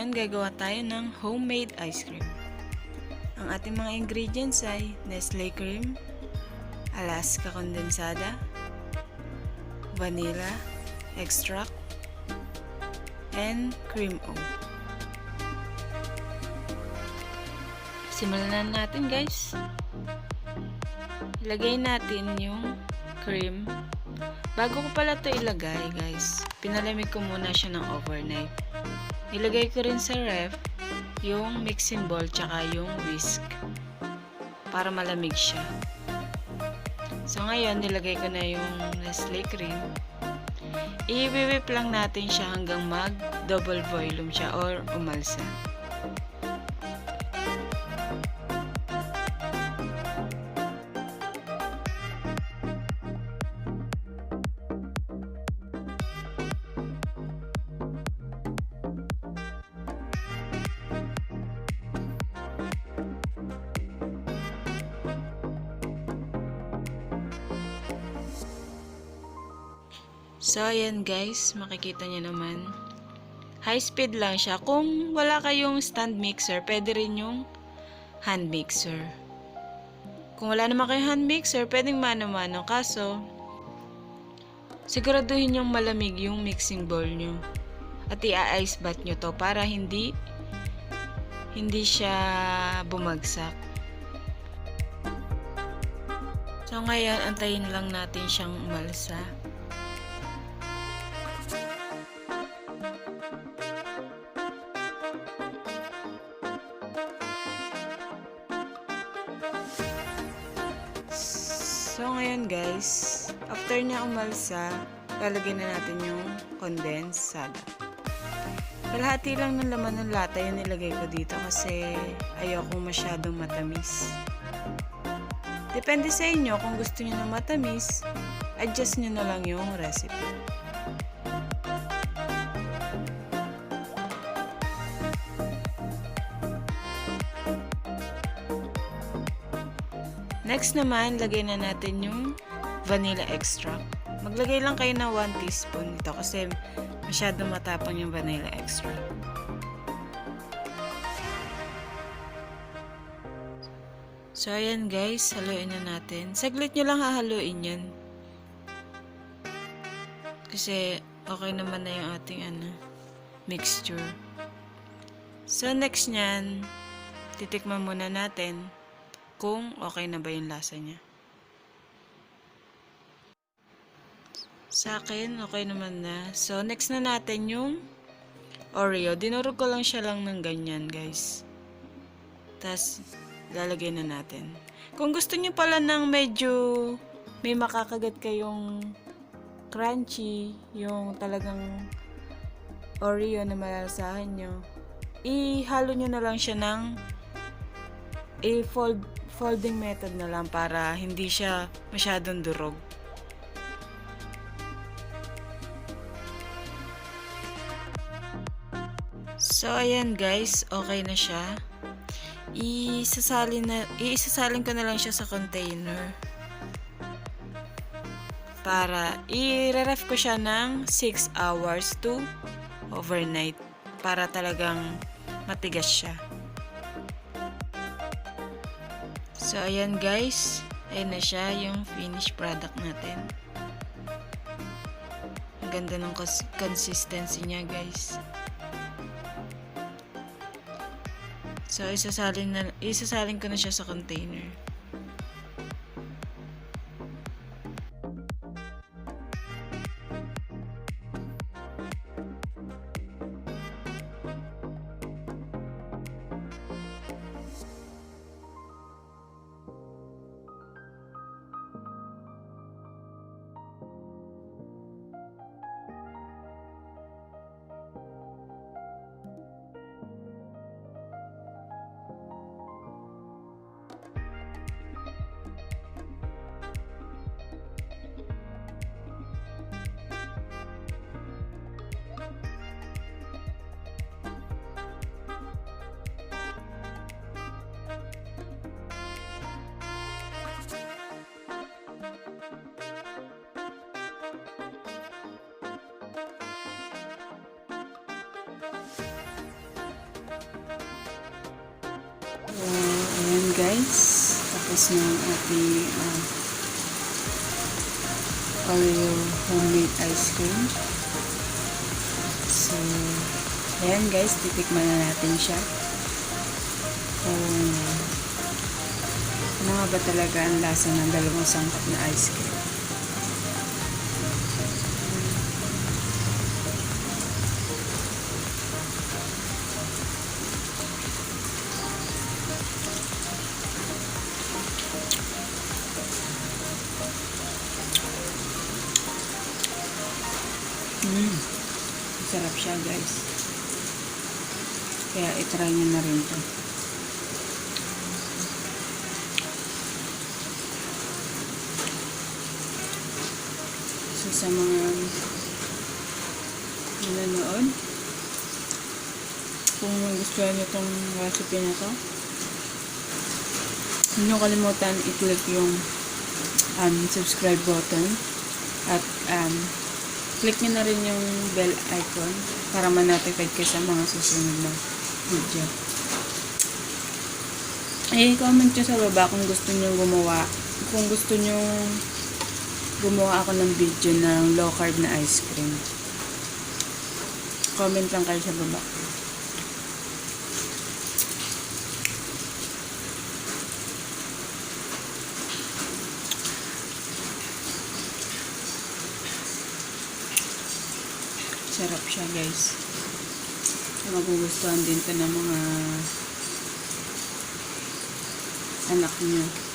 ngayon gagawa tayo ng homemade ice cream. Ang ating mga ingredients ay Nestle cream, Alaska condensada, vanilla extract, and cream O. Simulan natin guys. Ilagay natin yung cream. Bago ko pala ito ilagay guys, pinalamig ko muna siya ng overnight. Ilagay ko rin sa ref yung mixing bowl tsaka yung whisk para malamig siya. So ngayon nilagay ko na yung Nestle cream. I-whip lang natin siya hanggang mag double volume siya or umalsa. So, ayan guys, makikita nyo naman. High speed lang siya. Kung wala kayong stand mixer, pwede rin yung hand mixer. Kung wala naman kayong hand mixer, pwedeng mano-mano. Kaso, siguraduhin yung malamig yung mixing bowl nyo. At i-ice bath nyo to para hindi siya bumagsak. So, ngayon, antayin lang natin siyang umalsa. So, ngayon guys, after niya umalsa, lalagyan na natin yung condensada. Kalahati lang ng laman ng lata yung nilagay ko dito kasi ayoko masyadong matamis. Depende sa inyo kung gusto niyo ng matamis, adjust niyo na lang yung recipe. Next naman, lagay na natin yung vanilla extract. Maglagay lang kayo ng 1 teaspoon nito kasi masyadong matapang yung vanilla extract. So, ayan guys, haluin na natin. Saglit nyo lang hahaluin yan. Kasi okay naman na yung ating mixture. So, next nyan, titikman muna natin kung okay na ba yung lasa niya. Sa akin, okay naman na. So, next na natin yung Oreo. Dinurog ko lang siya ng ganyan, guys. Tapos, lalagay na natin. Kung gusto niyo pala ng medyo may makakagat kayong crunchy, yung talagang Oreo na malalasahan nyo, ihalo nyo na lang siya ng folding method na lang para hindi siya masyadong durog. So, ayan guys, okay na siya. Isasalin ko na lang siya sa container. Para i-ref ko siya ng 6 hours to overnight. Para talagang matigas siya. So, ayan guys. Ayan na siya yung finished product natin. Ang ganda ng consistency niya guys. So, isasalin ko na siya sa container. Ayan guys, tapos na ang ating Oreo homemade ice cream. So, ayan guys, titikman na natin siya. Ano nga ba talaga ang lasa ng dalawang sangkap na ice cream? Sarap siya guys. Kaya itry nyo na rin to. So sa mga nanonood, kung gusto nyo itong recipe na to, huwag nyo kalimutan i-click yung subscribe button at click nyo na rin yung bell icon para ma-notified kayo sa mga susunod na video. I-comment nyo sa baba kung gusto nyo gumawa ako ng video ng low carb na ice cream. Comment lang kayo sa baba. Sarap siya guys. Magugustuhan din to ng mga anak nyo.